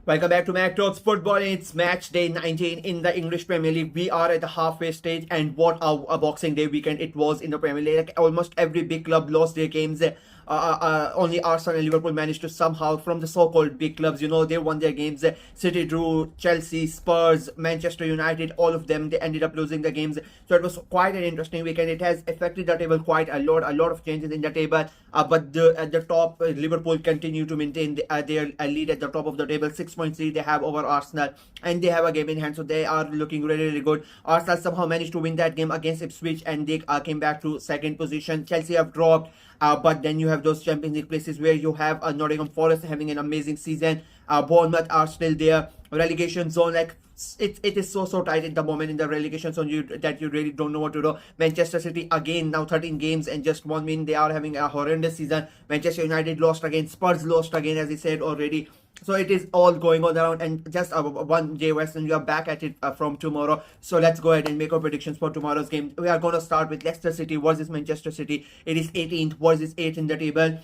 Welcome back to MacTalks Football. It's match day 19 in the English Premier League. We are at the halfway stage, and what a Boxing Day weekend it was in the Premier League. Like, almost every big club lost their games. Only Arsenal and Liverpool managed to somehow, from the so-called big clubs, they won their games. City drew, Chelsea, Spurs, Manchester United, all of them, they ended up losing the games. So it was quite an interesting weekend. It has affected the table quite a lot of changes in the table. But at the top, Liverpool continue to maintain their lead at the top of the table. 6 points lead they have over Arsenal, and they have a game in hand, so they are looking really good. Arsenal somehow managed to win that game against Ipswich, and they came back to second position. Chelsea have dropped. But then you have those Champions League places where you have Nottingham Forest having an amazing season. Bournemouth are still there. Relegation zone, like it is so tight at the moment in the relegation zone that you really don't know what to do. Manchester City again now 13 games and just 1 win. They are having a horrendous season. Manchester United lost again. Spurs lost again, as I said already. So it is all going on around, and just one day Western, we are back at it from tomorrow. So let's go ahead and make our predictions for tomorrow's game. We are going to start with Leicester City versus Manchester City. It is 18th versus 8th in the table.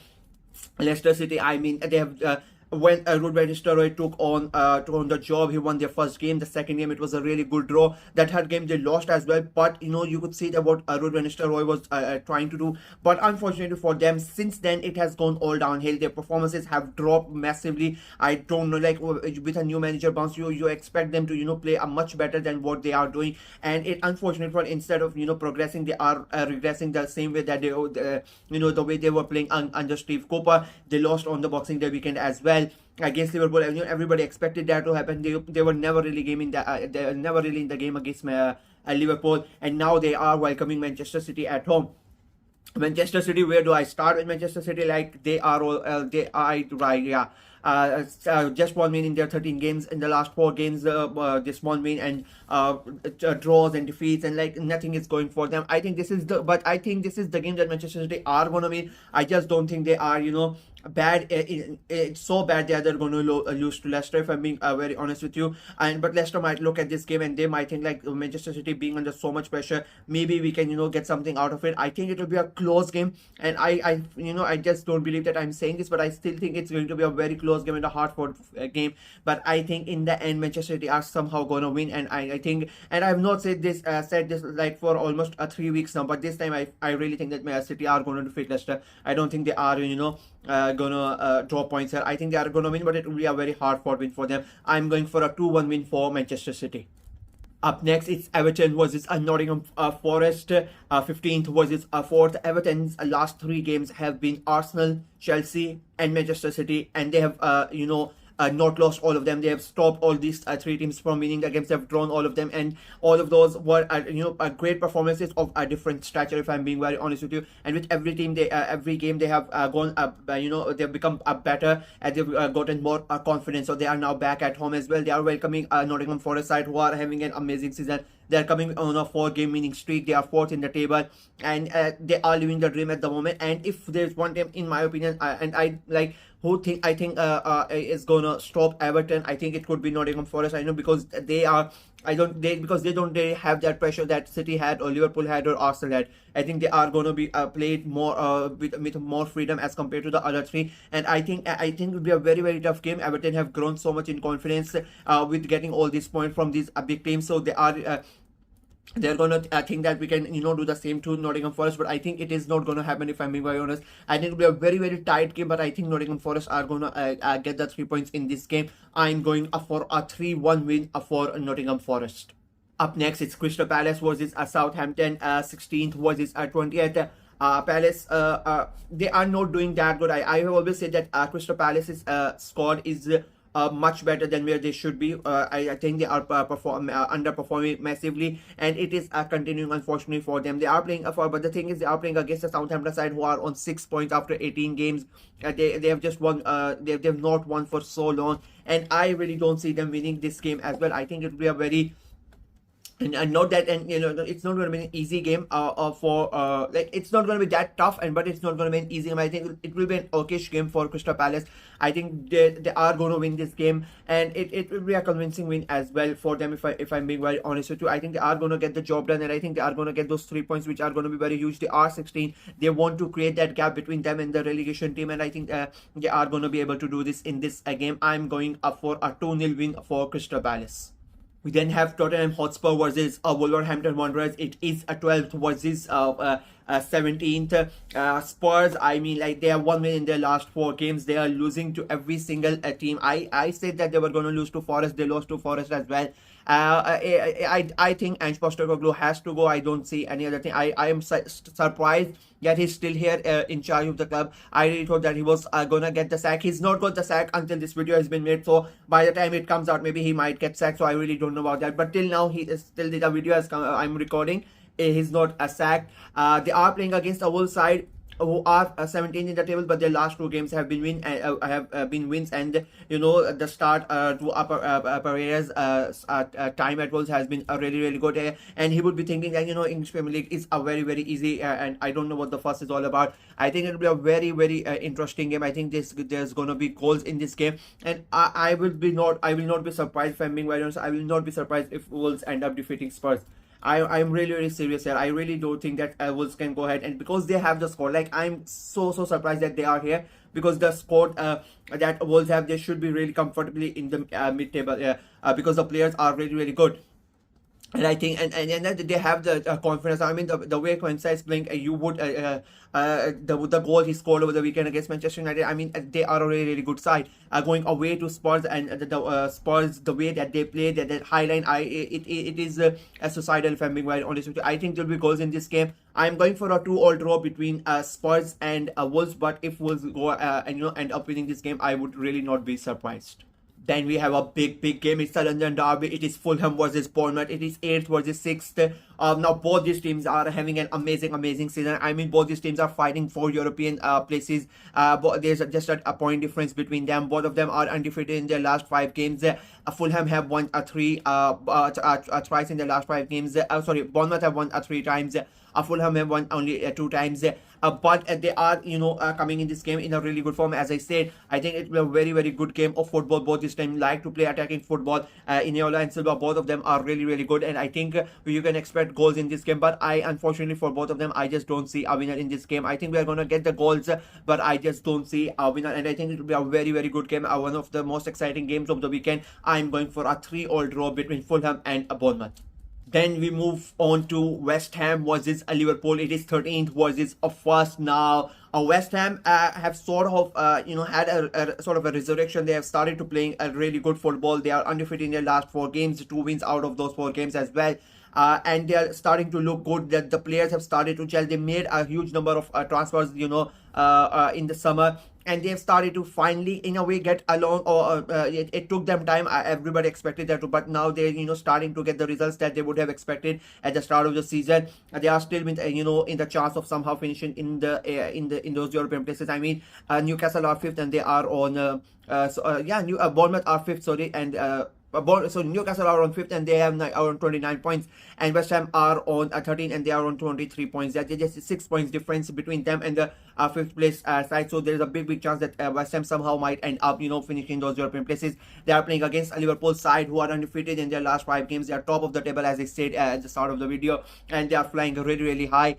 Leicester City, I mean, they have when Ruud van Nistelrooy took on the job, he won their first game. The second game, it was a really good draw. That third game, they lost as well. But you could see that what Ruud van Nistelrooy was trying to do. But unfortunately for them, since then it has gone all downhill. Their performances have dropped massively. I don't know, like with a new manager bounce, you expect them to play a much better than what they are doing. And it unfortunate for instead of progressing, they are regressing the same way that they the way they were playing under Steve Cooper. They lost on the Boxing Day weekend as well against Liverpool. Everybody expected that to happen. They were never really in the game against Liverpool, and now they are welcoming Manchester City at home. Manchester City, where do I start with Manchester City? Like they are right, yeah. Just 1 win in their 13 games. In the last 4 games, just 1 win and draws and defeats, and like nothing is going for them. I think this is the game that Manchester City are gonna win. I just don't think they are bad. It's so bad that they're going to lose to Leicester, if I'm being very honest with you. But Leicester might look at this game and they might think like Manchester City being under so much pressure, maybe we can get something out of it. I think it will be a close game, and I just don't believe that I'm saying this, but I still think it's going to be a very close game in the Hartford game. But I think in the end Manchester City are somehow going to win, and I think, and I have not said this like for almost 3 weeks now, but this time I really think that Man City are going to defeat Leicester. I don't think they are gonna draw points here. I think they are gonna win, but it will be a very hard fought win for them. I'm going for a 2-1 win for Manchester City. Up next, it's Everton versus Nottingham Forest. 15th versus 4th. Everton's last 3 games have been Arsenal, Chelsea, and Manchester City, and they have not lost all of them. They have stopped all these 3 teams from winning the games. They have drawn all of them, and all of those were great performances of a different stature, if I'm being very honest with you. And with every team, every game they have gone they've become better, and they've gotten more confidence. So they are now back at home as well. They are welcoming Nottingham Forest side, who are having an amazing season. They are coming on a 4-game winning streak. They are 4th in the table, and they are living the dream at the moment. And if there's one team, in my opinion, I think is gonna stop Everton, I think it could be Nottingham Forest. I know, because they don't really have that pressure that City had, or Liverpool had, or Arsenal had. I think they are going to be played more with more freedom as compared to the other 3, and I think it will be a very tough game. Everton have grown so much in confidence with getting all these points from these big teams, so they're gonna think that we can do the same to Nottingham Forest, but I think it is not gonna happen, if I'm being very honest. I think it will be a very tight game, but I think Nottingham Forest are gonna get the 3 points in this game. I'm going for a 3-1 win for Nottingham Forest. Up next, it's Crystal Palace versus Southampton. 16th versus 20th. Palace, they are not doing that good. I have always said that Crystal Palace's squad is much better than where they should be. I think they are underperforming massively, and it is continuing, unfortunately, for them. They are playing but the thing is, they are playing against the Southampton side, who are on 6 points after 18 games. They have just won. They have not won for so long, and I really don't see them winning this game as well. I think it will be a very And note that, and it's not going to be an easy game for like, it's not going to be that tough, and but it's not going to be an easy game. I think it will be an okayish game for Crystal Palace. I think they are going to win this game, and it will be a convincing win as well for them, if I'm being very honest with you. I think they are going to get the job done, and I think they are going to get those 3 points, which are going to be very huge. They are 16. They want to create that gap between them and the relegation team, and I think they are going to be able to do this in this game. I'm going up for a 2-0 win for Crystal Palace. We then have Tottenham Hotspur versus Wolverhampton Wanderers. It is a 12th versus 17th. Spurs, I mean, like, they have 1 win in their last 4 games. They are losing to every single team. I said that they were going to lose to Forest. They lost to Forest as well. I think Ange Postecoglou has to go. I don't see any other thing. I am surprised that he's still here in charge of the club. I really thought that he was gonna get the sack. He's not got the sack until this video has been made. So by the time it comes out, maybe he might get sacked. So I really don't know about that. But till now, he is still, the video has come. I'm recording. He's not a sack. They are playing against a Wolves side who are 17 in the table, but their last 2 games have been wins, and the start to Pereira's time at Wolves has been really good, and he would be thinking that English Premier League is a very easy, and I don't know what the fuss is all about. I think it will be a very interesting game. I think there's gonna be goals in this game, and I will not be surprised, if I'm being very honest. I will not be surprised if Wolves end up defeating Spurs. I'm really serious here. I really don't think that Wolves can go ahead, and because they have the score, like, I'm so surprised that they are here, because the score that Wolves have, they should be really comfortably in the mid-table, because the players are really good. And I think, and they have the confidence. I mean, the way Quensa is playing, you would the goal he scored over the weekend against Manchester United. I mean, they are a really good side. Going away to Spurs, and the Spurs, the way that they play, that high line, it is suicidal, if I'm being very honest with you. I think there will be goals in this game. I'm going for a 2-all draw between Spurs and Wolves. But if Wolves go and end up winning this game, I would really not be surprised. Then we have a big game. It's a London derby. It is Fulham versus Bournemouth. It is 8th versus 6th. Now both these teams are having an amazing season. I mean, both these teams are fighting for European places. But there's just a point difference between them. Both of them are undefeated in their last 5 games. Fulham have won twice in their last 5 games. Bournemouth have won 3 times. Fulham have won only 2 times. But they are coming in this game in a really good form. As I said, I think it will be a very good game of football. Both this time like to play attacking football. Iniesta and Silva, both of them are really good, and I think you can expect goals in this game. But unfortunately for both of them, I just don't see a winner in this game. I think we are going to get the goals, but I just don't see a winner, and I think it will be a very good game. One of the most exciting games of the weekend. I'm going for a 3-all draw between Fulham and Bournemouth. Then we move on to West Ham versus Liverpool. It is 13th versus 1st now. West Ham have sort of had a sort of a resurrection. They have started to playing a really good football. They are undefeated in their last 4 games, 2 wins out of those 4 games as well. And they are starting to look good. That the players have started to gel. They made a huge number of transfers, in the summer, and they've started to finally, in a way, get along. Or it took them time. Everybody expected that, but now they're starting to get the results that they would have expected at the start of the season. They are still with in the chance of somehow finishing in those European places. I mean, Newcastle are 5th, and they are on Bournemouth are 5th. Sorry, and so Newcastle are on 5th, and they have on 29 points, and West Ham are on 13, and they are on 23 points. There's just 6 points difference between them and the 5th place side. So there's a big chance that West Ham somehow might end up finishing those European places. They are playing against a Liverpool side who are undefeated in their last 5 games. They are top of the table, as I said at the start of the video, and they are flying really high.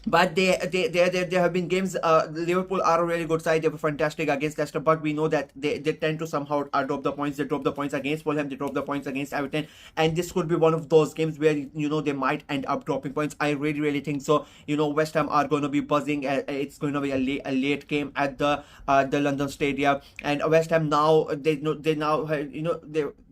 But there have been games. Liverpool are a really good side. They were fantastic against Leicester, but we know that they tend to somehow drop the points. They drop the points against Fulham. They drop the points against Everton, and this could be one of those games where they might end up dropping points. I really think so. West Ham are going to be buzzing. It's going to be a late game at the London Stadium, and West Ham now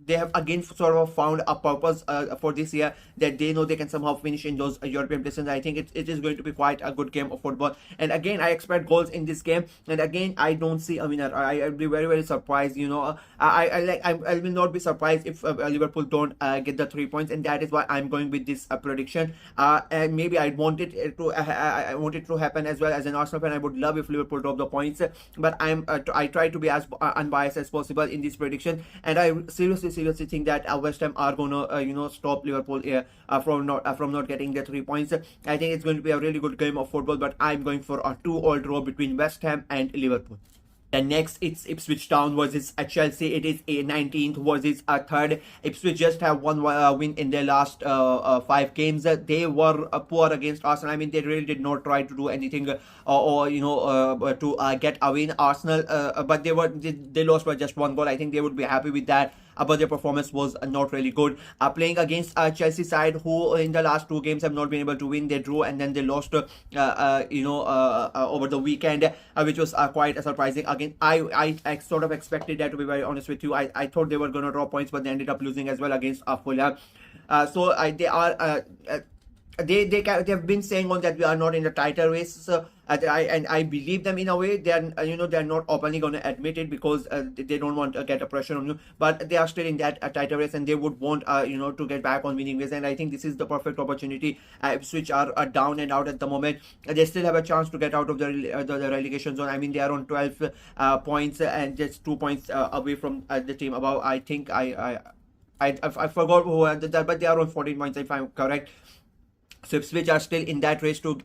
they have again sort of found a purpose for this year, that they know they can somehow finish in those European places. I think it is going to be quite a good game of football, and again I expect goals in this game, and again I don't see a winner. I'll be very surprised. I will not be surprised if Liverpool don't get the 3 points, and that is why I'm going with this prediction. And maybe I want it to happen as well. As an Arsenal fan, I would love if Liverpool drop the points, but I try to be as unbiased as possible in this prediction, and I seriously seriously think that West Ham are gonna stop Liverpool from not getting the 3 points. I think it's going to be a really good game of football, but I'm going for a 2-all draw between West Ham and Liverpool. Then next, it's Ipswich Town versus Chelsea. It is a 19th versus a third. Ipswich just have one win in their last 5 games. They were poor against Arsenal. I mean, they really did not try to do anything to get a win. Arsenal, but they lost by just 1 goal. I think they would be happy with that. But their performance was not really good. Playing against Chelsea side, who in the last 2 games have not been able to win. They drew and then they lost over the weekend, which was quite surprising. Again, I sort of expected that, to be very honest with you. I thought they were going to draw points, but they ended up losing as well against Fulham. They have been saying on that we are not in the title race, so, I believe them in a way. They are they're not openly going to admit it because they don't want to get a pressure on you, but they are still in that title race and they would want to get back on winning ways. And I think this is the perfect opportunity. Ipswich are down and out at the moment. They still have a chance to get out of the relegation zone. I mean, they are on 12 points and just 2 points away from the team above. I think I forgot who had that, but they are on 14 points if I'm correct. So Ipswich are still in that race to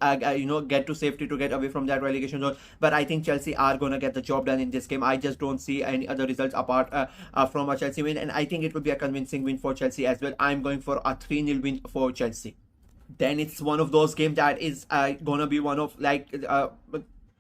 get to safety, to get away from that relegation zone. But I think Chelsea are going to get the job done in this game. I just don't see any other results apart from a Chelsea win, and I think it will be a convincing win for Chelsea as well. I'm going for a 3-0 win for Chelsea. Then it's one of those games that is going to be one of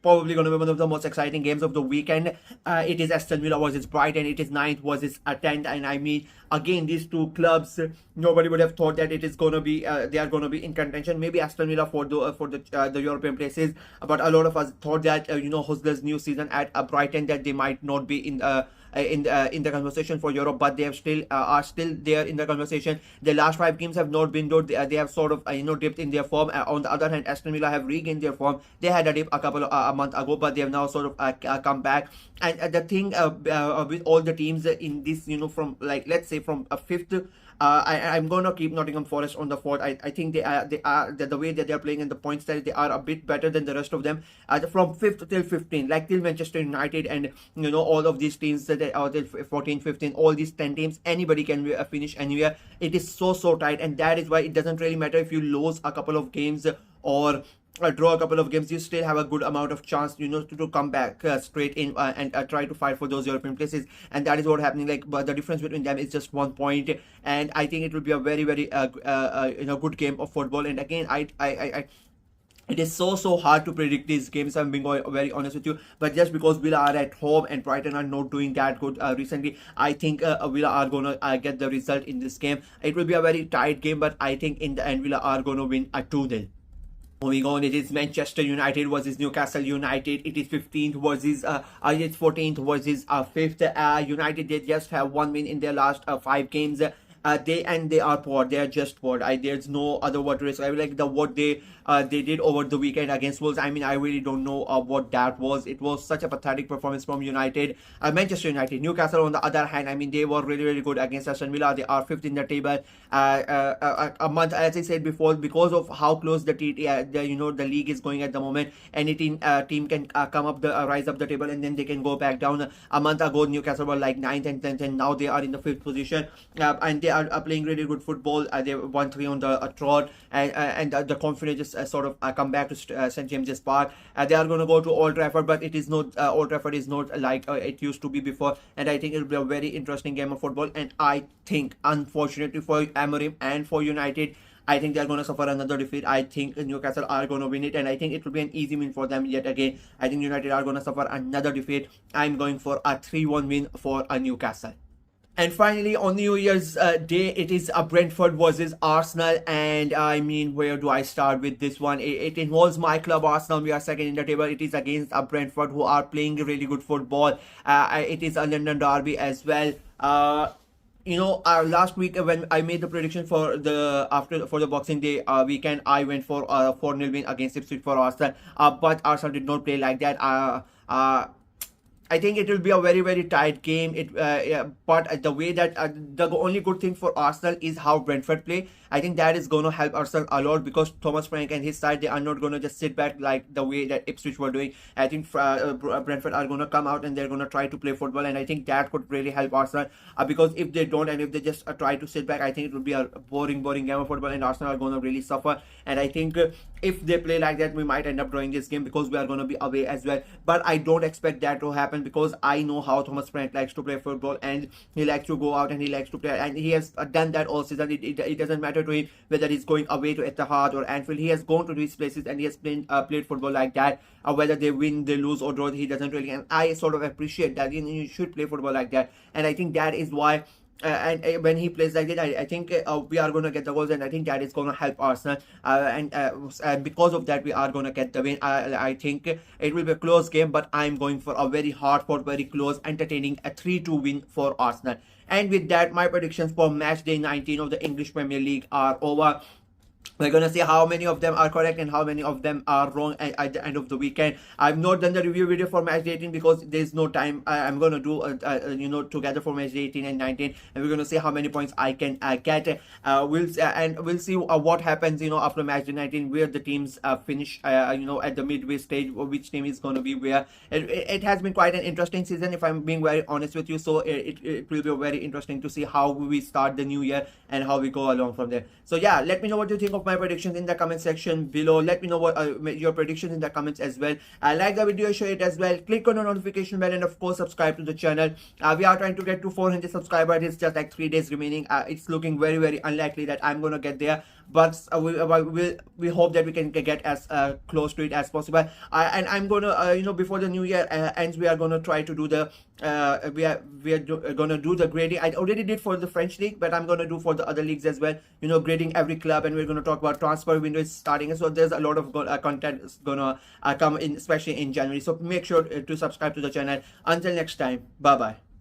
probably going to be one of the most exciting games of the weekend. It is Aston Villa versus Brighton. It is 9th versus 10th, and I mean, again, these two clubs, nobody would have thought that it is going to be they are going to be in contention. Maybe Aston Villa for the European places, but a lot of us thought that Husler's new season at Brighton, that they might not be in the conversation for Europe, but they have still are still there in the conversation. The last 5 games have not been good. They have sort of dipped in their form. On the other hand, Aston Villa have regained their form. They had a dip a month ago, but they have now sort of come back. And the thing with all the teams in this, from let's say from a 5th. I'm gonna keep Nottingham Forest on the 4th. I think they are the way that they are playing and the points that they are a bit better than the rest of them. From 5th till 15, till Manchester United and all of these teams that are till 14, 15, all these 10 teams, anybody can finish anywhere. It is so tight, and that is why it doesn't really matter if you lose a couple of games or draw a couple of games. You still have a good amount of chance to come back straight in and try to fight for those European places, and that is what happening. But the difference between them is just 1 point, and I think it will be a very good game of football. And again, it is so hard to predict these games. I'm being very honest with you, but just because Villa are at home and Brighton are not doing that good recently, I think Villa are gonna get the result in this game. It will be a very tight game, but I think in the end Villa are gonna win a 2-0. Moving on, it is Manchester United versus Newcastle United. It is 15th versus it's 14th versus 5th. United, they just have 1 win in their last 5 games. They are poor. They are just poor. There's no other word to describe what they did over the weekend against Wolves. I mean, I really don't know what that was. It was such a pathetic performance from United. Manchester United. Newcastle, on the other hand, I mean, they were really good against Aston Villa. They are 5th in the table. A month, as I said before, because of how close the league is going at the moment, any team can rise up the table and then they can go back down. A month ago, Newcastle were 9th and 10th, and now they are in the 5th position, and they are playing really good football. They won 3 on the trot, and the confidence just sort of come back to St James's Park. They are going to go to Old Trafford, but it is not Old Trafford is not like it used to be before, and I think it will be a very interesting game of football. And I think, unfortunately for Amorim and for United, I think they're going to suffer another defeat. I think Newcastle are going to win it, and I think it will be an easy win for them yet again. I think United are going to suffer another defeat. I'm going for a 3-1 win for Newcastle. And finally, on New Year's Day, it is Brentford versus Arsenal. And I mean, where do I start with this one? It involves my club, Arsenal. We are 2nd in the table. It is against Brentford, who are playing really good football. It is a London derby as well. Last week when I made the prediction for the Boxing Day weekend, I went for a 4-0 win against Ipswich for Arsenal. But Arsenal did not play like that. I think it will be a very tight game. But the way that the only good thing for Arsenal is how Brentford play. I think that is going to help Arsenal a lot, because Thomas Frank and his side, they are not going to just sit back like the way that Ipswich were doing. I think Brentford are going to come out and they're going to try to play football, and I think that could really help Arsenal, because if they don't, and if they just try to sit back, I think it will be a boring game of football, and Arsenal are going to really suffer. And I think if they play like that, we might end up drawing this game, because we are going to be away as well. But I don't expect that to happen, because I know how Thomas Frank likes to play football, and he likes to go out and he likes to play, and he has done that all season. It doesn't matter to him whether he's going away to Etihad or Anfield. He has gone to these places and he has played football like that. Whether they win, they lose or draw, he doesn't really. And I sort of appreciate that. You should play football like that, and I think that is why. And when he plays like that, I think we are going to get the goals, and I think that is going to help Arsenal. And because of that, we are going to get the win. I think it will be a close game, but I'm going for a very hard-fought, very close, entertaining, a 3-2 win for Arsenal. And with that, my predictions for match day 19 of the English Premier League are over. We're going to see how many of them are correct and how many of them are wrong at the end of the weekend. I've not done the review video for match 18 because there's no time. I'm going to do together for match 18 and 19, and we're going to see how many points I can get. We'll see what happens after match 19, where the teams finish at the midway stage, which team is going to be where. It has been quite an interesting season, if I'm being very honest with you. So it will be very interesting to see how we start the new year and how we go along from there. So yeah, let me know what you think of my predictions in the comment section below. Let me know what your predictions in the comments as well. Like the video, share it as well. Click on the notification bell, and of course subscribe to the channel. We are trying to get to 400 subscribers. It's just like 3 days remaining. It's looking very unlikely that I'm gonna get there, but we hope that we can get as close to it as possible. And I'm gonna before the new year ends, we are gonna try to do the gonna do the grading. I already did for the French league, but I'm gonna do for the other leagues as well, grading every club, and we're gonna talk about transfer windows starting. So there's a lot of content is gonna come in, especially in January. So make sure to subscribe to the channel. Until next time, bye bye.